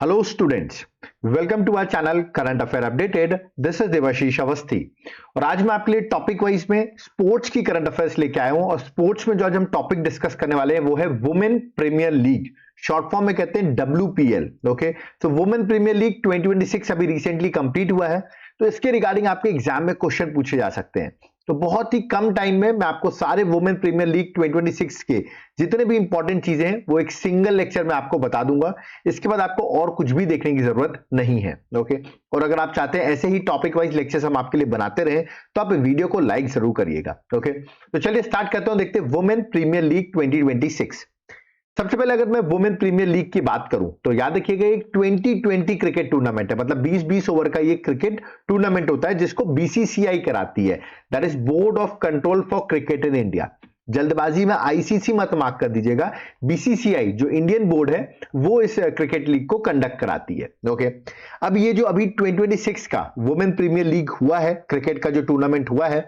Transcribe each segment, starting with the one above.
Hello students, welcome to our channel current affair updated. This is Devashish Awasthi और आज मैं आपके लिए टॉपिक वाइज में स्पोर्ट्स की करंट अफेयर्स लेके आया हूं। और स्पोर्ट्स में जो आज हम टॉपिक डिस्कस करने वाले हैं वो है women premiere league, short form में कहते हैं WPL। ओके, तो वुमेन प्रीमियर लीग 2026 अभी रिसेंटली कंप्लीट हुआ है, तो इसके रिगार्डिंग आपके एग्जाम में क्वेश्चन पूछे जा सकते हैं। तो बहुत ही कम टाइम में मैं आपको सारे वुमेन प्रीमियर लीग 2026 के जितने भी इंपॉर्टेंट चीजें हैं वो एक सिंगल लेक्चर में आपको बता दूंगा। इसके बाद आपको और कुछ भी देखने की जरूरत नहीं है। ओके, और अगर आप चाहते हैं ऐसे ही टॉपिक वाइज लेक्चर्स हम आपके लिए बनाते रहें तो आप वीडियो को लाइक जरूर करिएगा। ओके, तो चलिए स्टार्ट करते हैं, देखते हैं वुमेन प्रीमियर लीग 2026। सबसे पहले अगर मैं वुमेन प्रीमियर लीग की बात करूं तो याद रखिएगा एक 2020 क्रिकेट टूर्नामेंट है, मतलब 20-20 ओवर का ये क्रिकेट टूर्नामेंट होता है जिसको BCCI कराती है, that is board of control for cricket in India. जल्दबाजी में ICC मत मार्क कर दीजिएगा, BCCI जो इंडियन बोर्ड है वो इस क्रिकेट लीग को कंडक्ट कराती है। ओके, अब ये जो अभी 2026 का वुमेन प्रीमियर लीग हुआ है, क्रिकेट का जो टूर्नामेंट हुआ है,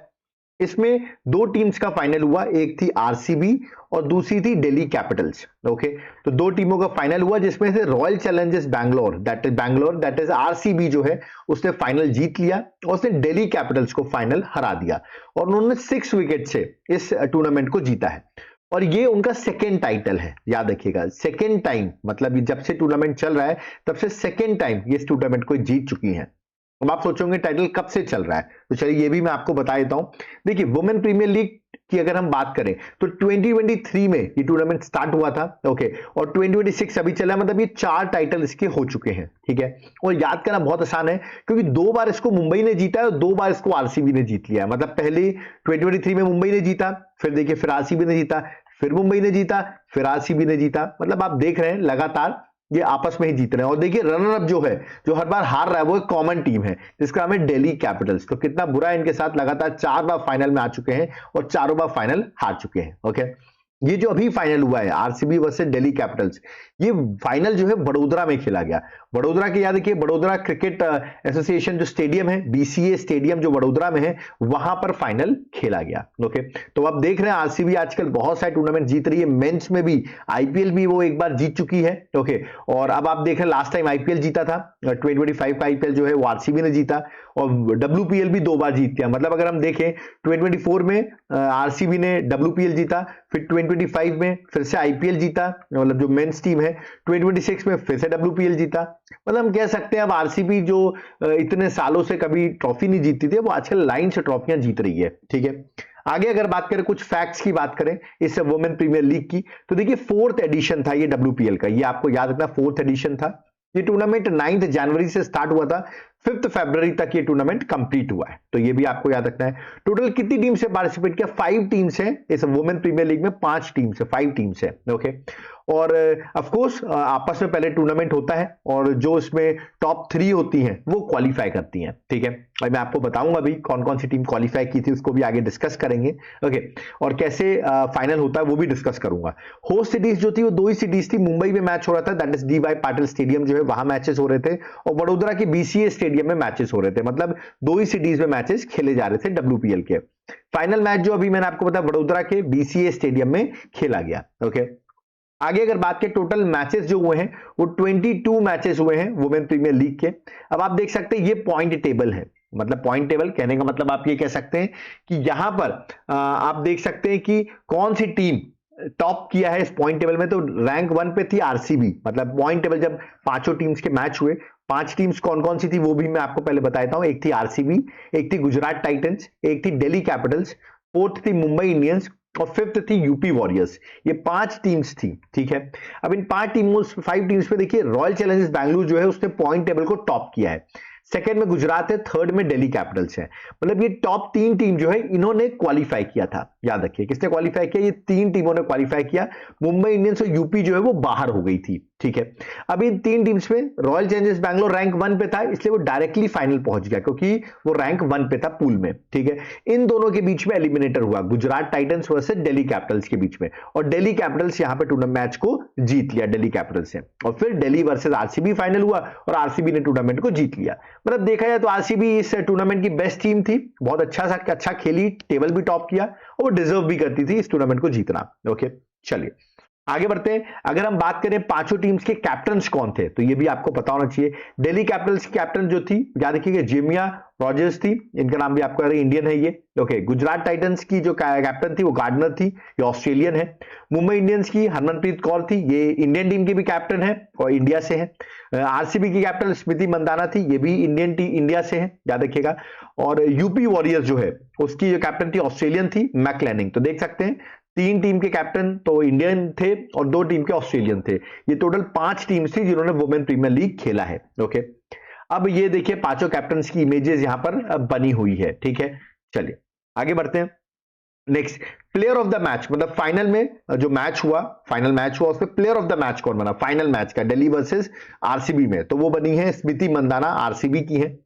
इसमें दो टीम्स का फाइनल हुआ, एक थी RCB और दूसरी थी दिल्ली कैपिटल्स। ओके, तो दो टीमों का फाइनल हुआ जिसमें से royal Challengers Bangalore that is RCB जो है उसने फाइनल जीत लिया और उसने दिल्ली कैपिटल्स को फाइनल हरा दिया और उन्होंने 6 विकेट से इस टूर्नामेंट को जीता है। और ये उनका सेकेंड टाइटल है, याद रखिएगा सेकेंड टाइम, मतलब जब से टूर्नामेंट चल रहा है तब से सेकेंड टाइम ये इस टूर्नामेंट को जीत चुकी हैं। अब आप सोचोगे टाइटल कब से चल रहा है, तो चलिए ये भी मैं आपको बता देता हूं। देखिए वुमेन प्रीमियर लीग की अगर हम बात करें तो 2023 में ये टूर्नामेंट स्टार्ट हुआ था। ओके, और 2026 अभी चला, मतलब ये 4 टाइटल इसके हो चुके हैं। ठीक है, और याद करना बहुत आसान है क्योंकि 2 बार इसको मुंबई ने जीता है और 2 बार इसको RCB ने जीत लिया है। मतलब पहले 2023 में मुंबई ने जीता, फिर देखिए फिर RCB ने जीता, फिर मुंबई ने जीता, फिर RCB ने जीता। मतलब आप देख रहे हैं लगातार ये आपस में ही जीत रहे हैं। और देखिए रनर अप जो है, जो हर बार हार रहा है, वो एक कॉमन टीम है जिसका नाम है दिल्ली कैपिटल्स। तो कितना बुरा है, इनके साथ लगातार 4 बार फाइनल में आ चुके हैं और चारों बार फाइनल हार चुके हैं। ओके, ये जो अभी फाइनल हुआ है RCB वर्सेस दिल्ली कैपिटल्स, ये फाइनल जो है बड़ोदरा में खेला गया। बड़ोदरा के याद रखिए, बड़ोदरा क्रिकेट एसोसिएशन जो स्टेडियम है, BCA स्टेडियम जो बड़ोदरा में है, वहां पर फाइनल खेला गया। ओके, तो आप देख रहे हैं RCB आजकल बहुत सारे टूर्नामेंट जीत रही है, मेंस में भी, IPL भी वो एक बार जीत चुकी है। ओके, और अब आप देख रहे हैं लास्ट टाइम IPL जीता था 2025 का IPL जो है वो RCB ने जीता, और WPL भी 2 बार जीत गया। मतलब अगर हम देखें 2024 में RCB ने WPL जीता, फिर 2025 में फिर से IPL जीता, मतलब जो मेंस टीम है, 2026 में फिर से WPL जीता। मतलब हम कह सकते हैं अब RCB जो इतने सालों से कभी ट्रॉफी नहीं जीतती थी, वो आजकल लाइन से ट्रॉफियां जीत रही है। ठीक है, आगे अगर बात करें, कुछ फैक्ट्स की बात करें इस वुमेन प्रीमियर लीग की, तो देखिए 4th एडिशन था ये WPL का, ये आपको याद रखना 4th एडिशन था। ये टूर्नामेंट 9 जनवरी से स्टार्ट हुआ था, 5 फरवरी तक ये टूर्नामेंट कंप्लीट हुआ है, तो ये भी आपको याद रखना है। टोटल कितनी टीम से पार्टिसिपेट किया? 5 टीम्स हैं इस वुमेन प्रीमियर लीग में, 5 टीम्स है, 5 टीम्स है। ओके, और ऑफ कोर्स आपस में पहले टूर्नामेंट होता है और जो इसमें टॉप 3 होती हैं वो क्वालिफाई करती हैं। ठीक है, और मैं आपको बताऊंगा अभी कौन कौन सी टीम क्वालिफाई की थी, उसको भी आगे डिस्कस करेंगे। ओके, और कैसे फाइनल होता है वो भी डिस्कस करूंगा। होस्ट सिटीज जो थी वो 2 ही सिटीज थी, मुंबई में मैच हो रहा था, that is DY Patil stadium जो है वहां मैचेस हो रहे थे, और वडोदरा के BCA स्टेडियम में मैचेस हो रहे थे। मतलब 2 ही सिटीज में मैचेस खेले जा रहे थे WPL के। फाइनल मैच जो अभी मैंने आपको बताया वडोदरा के BCA स्टेडियम में खेला गया। ओके, आगे अगर बात करें टोटल मैचेस जो हुए हैं वो 22 मैचेस हुए हैं वुमेन प्रीमियर लीग के। अब आप देख सकते हैं ये पॉइंट टेबल है, मतलब पॉइंट टेबल कहने का मतलब आप ये कह सकते हैं कि यहां पर आप देख सकते हैं कि कौन सी टीम टॉप किया है इस पॉइंट टेबल में। तो रैंक 1 पे थी RCB, मतलब पॉइंट टेबल जब 5 टीम्स के मैच हुए, 5 टीम्स कौन कौन सी थी वो भी मैं आपको पहले बता देता हूं। एक थी RCB, एक थी गुजरात टाइटंस, एक थी दिल्ली कैपिटल्स, 4th थी मुंबई इंडियंस और 5th थी UP वॉरियर्स। ये 5 टीम्स थी। ठीक है, अब इन 5 टीमों 5 टीम्स पे देखिए रॉयल चैलेंजर्स बैंगलोर जो है उसने पॉइंट टेबल को टॉप किया है, सेकंड में गुजरात है, थर्ड में दिल्ली कैपिटल्स है। मतलब ये टॉप 3 टीम जो है इन्होंने क्वालिफाई किया था। याद रखिए किसने क्वालिफाई किया, ये 3 टीमों ने क्वालिफाई किया। मुंबई इंडियंस और UP जो है वो बाहर हो गई थी। ठीक है, अब इन 3 टीम्स में रॉयल चैलेंजर्स बैंगलोर रैंक 1 पे था, इसलिए वो डायरेक्टली फाइनल पहुंच गया क्योंकि वो रैंक 1 पे था पूल में। ठीक है, इन दोनों के बीच में एलिमिनेटर हुआ, Gujarat Titans versus Delhi Capitals के बीच में, और दिल्ली कैपिटल्स यहां पे टूर्नामेंट मैच को जीत लिया दिल्ली कैपिटल्स से। और फिर दिल्ली वर्सेस RCB फाइनल हुआ और RCB ने टूर्नामेंट को जीत लिया। मतलब देखा जाए तो RCB इस टूर्नामेंट की बेस्ट टीम थी, बहुत अच्छा खेली, टेबल भी टॉप किया और वो डिजर्व भी करती थी इस टूर्नामेंट को जीतना। ओके, चलिए आगे बढ़ते हैं। अगर हम बात करें पांचों टीम्स के कैप्टन्स कौन थे, तो ये भी आपको पता होना चाहिए। दिल्ली कैपिटल्स की कैप्टन जो थी, याद रखिएगा, जेमिया रॉजर्स थी। इनका नाम भी आपको इंडियन है ये, ओके। गुजरात टाइटंस की जो कैप्टन थी वो गार्डनर थी, ये ऑस्ट्रेलियन है। मुंबई इंडियंस की हरमनप्रीत कौर थी, ये इंडियन टीम की भी कैप्टन है और इंडिया से है। आरसीबी की कैप्टन स्मृति मंदाना थी, ये भी इंडिया से है, याद रखिएगा। और यूपी वॉरियर्स जो है उसकी जो कैप्टन थी ऑस्ट्रेलियन थी, मैकलेनिंग। तो देख सकते हैं 3 टीम के कैप्टन तो इंडियन थे और 2 टीम के ऑस्ट्रेलियन थे। ये टोटल 5 टीम्स थी जिन्होंने वुमेन प्रीमियर लीग खेला है, ओके। अब ये देखिए पांचों कैप्टन्स की इमेजेस यहां पर बनी हुई है, ठीक है। चलिए आगे बढ़ते हैं। Next, player of the match, मतलब फाइनल में जो मैच हुआ, फाइनल मैच हुआ उसमें प्लेयर ऑफ द मैच कौन बना फाइनल मैच का, दिल्ली वर्सेस आरसीबी में, तो वो बनी है स्मृति मंदाना, आरसीबी की है।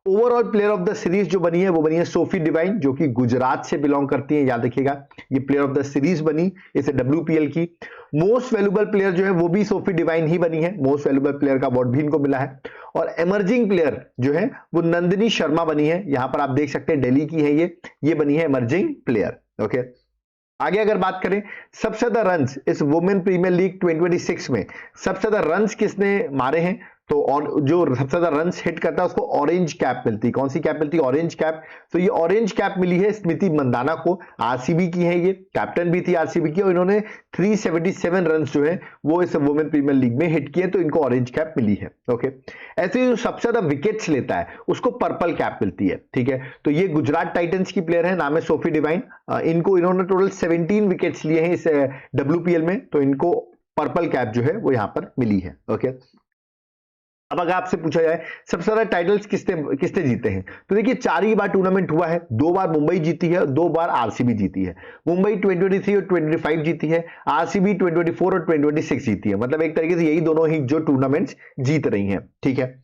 Overall player of the series जो बनी है वो बनी है सोफी डिवाइन, जो कि गुजरात से बिलोंग करती है, याद रखिएगा। ये प्लेयर ऑफ द सीरीज बनी इसे WPL की। मोस्ट वैल्यूएबल प्लेयर जो है वो भी सोफी डिवाइन ही बनी है, मोस्ट वैल्यूएबल प्लेयर का अवार्ड भी इनको मिला है। और एमर्जिंग प्लेयर जो है वो नंदिनी शर्मा बनी है, यहां पर आप देख सकते हैं दिल्ली की है ये बनी है एमर्जिंग प्लेयर, ओके। आगे अगर बात करें सबसे ज्यादा रन्स इस वुमेन प्रीमियर लीग 2026 में, सबसे ज्यादा रन्स किसने मारे हैं, तो और जो सबसे ज्यादा रन्स हिट करता है उसको ऑरेंज कैप मिलती है। कौन सी कैप मिलती है, ऑरेंज कैप। तो ये ऑरेंज कैप मिली है स्मृति मंदाना को, आरसीबी की है, ये कैप्टन भी थी आरसीबी की, और इन्होंने 377 रन्स जो है वो इस वुमेन प्रीमियर लीग में हिट किए, तो इनको ऑरेंज कैप मिली है, ओके। ऐसे ही जो सबसे ज्यादा विकेट्स लेता है उसको पर्पल कैप मिलती है, ठीक है। तो ये गुजरात टाइटंस की प्लेयर है, नाम है सोफी डिवाइन। इन्होंने टोटल 17 विकेट्स लिए हैं इस WPL में, तो इनको पर्पल कैप जो है वो यहां पर मिली है, ओके। अब अगर आपसे पूछा जाए सबसे ज्यादा टाइटल्स किसने जीते हैं, तो देखिए 4 ही बार टूर्नामेंट हुआ है, 2 बार मुंबई जीती है, 2 बार आरसीबी जीती है। मुंबई 2023 और 2025 जीती है, आरसीबी 2024 और 2026 जीती है। मतलब एक तरीके से यही दोनों ही जो टूर्नामेंट्स जीत रही हैं, ठीक है।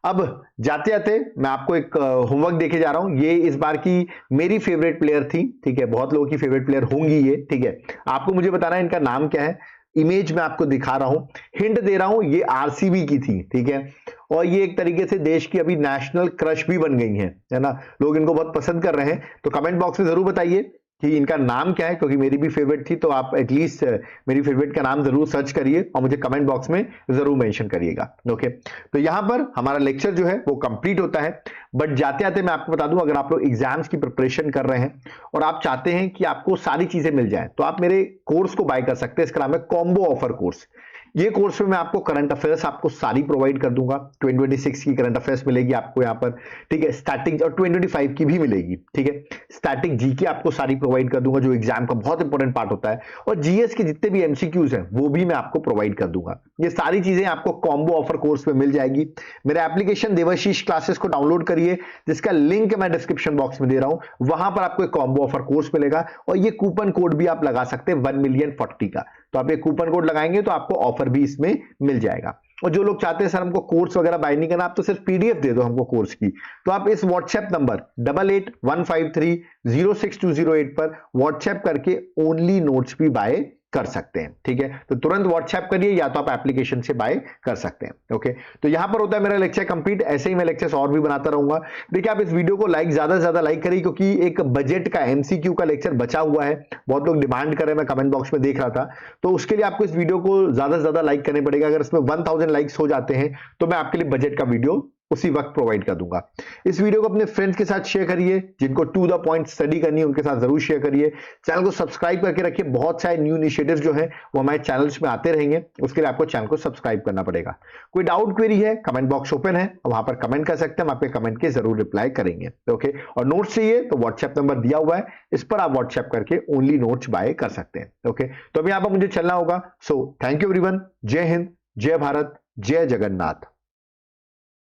अब जाते जाते मैं आपको एक होमवर्क देके जा रहा हूं, ये इस बार की मेरी फेवरेट प्लेयर थी, ठीक है। बहुत लोगों की फेवरेट प्लेयर होंगी ये, ठीक है। आपको मुझे बताना है इनका नाम क्या है। इमेज में आपको दिखा रहा हूं, हिंट दे रहा हूं, ये आरसीबी की थी, ठीक है। और ये एक तरीके से देश की अभी नेशनल क्रश भी बन गई है ना, लोग इनको बहुत पसंद कर रहे हैं। तो कमेंट बॉक्स में जरूर बताइए कि इनका नाम क्या है, क्योंकि मेरी भी फेवरेट थी, तो आप एटलीस्ट मेरी फेवरेट का नाम जरूर सर्च करिए और मुझे कमेंट बॉक्स में जरूर मेंशन करिएगा, ओके। तो यहां पर हमारा लेक्चर जो है वो कंप्लीट होता है। बट जाते जाते मैं आपको बता दूं, अगर आप लोग एग्जाम्स की प्रिपरेशन कर रहे हैं और आप चाहते हैं कि आपको सारी चीजें मिल जाए, तो आप मेरे कोर्स को बाय कर सकते हैं। इसका नाम है कॉम्बो ऑफर कोर्स। ये कोर्स में मैं आपको करंट अफेयर्स आपको सारी प्रोवाइड कर दूंगा। 2026 की करंट अफेयर्स मिलेगी आपको यहाँ पर, ठीक है। स्टैटिक और 2025 की भी मिलेगी, ठीक है। स्टैटिक जीके आपको सारी प्रोवाइड कर दूंगा, जो एग्जाम का बहुत इंपॉर्टेंट पार्ट होता है। और जीएस के जितने भी एमसीक्यूज हैं वो भी मैं आपको प्रोवाइड कर दूंगा। ये सारी चीजें आपको कॉम्बो ऑफर कोर्स में मिल जाएगी। मेरे एप्लीकेशन देवाशीष क्लासेस को डाउनलोड करिए, जिसका लिंक मैं डिस्क्रिप्शन बॉक्स में दे रहा हूं। वहां पर आपको एक कॉम्बो ऑफर कोर्स मिलेगा और ये कूपन कोड भी आप लगा सकते हैं 1,000,040 का। तो आप ये कूपन कोड लगाएंगे तो आपको ऑफर भी इसमें मिल जाएगा। और जो लोग चाहते हैं सर हमको कोर्स वगैरह बाय नहीं करना, आप तो सिर्फ पीडीएफ दे दो हमको कोर्स की, तो आप इस व्हाट्सएप नंबर 8815306208 पर व्हाट्सएप करके ओनली नोट्स भी बाय कर सकते हैं, ठीक है। तो तुरंत व्हाट्सएप करिए, या तो आप एप्लीकेशन से बाय कर सकते हैं, ओके। तो यहां पर होता है मेरा लेक्चर कंप्लीट। ऐसे ही मैं लेक्चर्स और भी बनाता रहूंगा। देखिए आप इस वीडियो को ज्यादा से ज्यादा लाइक करिए, क्योंकि एक बजट का एमसीक्यू का लेक्चर बचा हुआ है, बहुत लोग डिमांड कर रहे हैं, मैं कमेंट बॉक्स में देख रहा था। तो उसके लिए आपको इस वीडियो को ज्यादा से ज्यादा लाइक करने पड़ेगा। अगर इसमें 1000 लाइक्स हो जाते हैं तो मैं आपके लिए बजट का वीडियो उसी वक्त प्रोवाइड कर दूंगा। इस वीडियो को अपने फ्रेंड्स के साथ शेयर करिए, जिनको टू द पॉइंट स्टडी करनी है उनके साथ जरूर शेयर करिए। चैनल को सब्सक्राइब करके रखिए, बहुत सारे न्यू इनिशिएटिव्स जो है वो हमारे चैनल्स में आते रहेंगे, उसके लिए आपको चैनल को सब्सक्राइब करना पड़ेगा। कोई डाउट क्वेरी है, कमेंट बॉक्स ओपन है, वहां पर कमेंट कर सकते हैं, हम आपके कमेंट के जरूर रिप्लाई करेंगे, ओके। और नोट्स चाहिए तो व्हाट्सएप नंबर दिया हुआ है, इस पर आप व्हाट्सएप करके ओनली नोट्स बाय कर सकते हैं, ओके। तो अभी यहाँ पर मुझे चलना होगा। सो थैंक यू एवरीवन, जय हिंद, जय भारत, जय जगन्नाथ।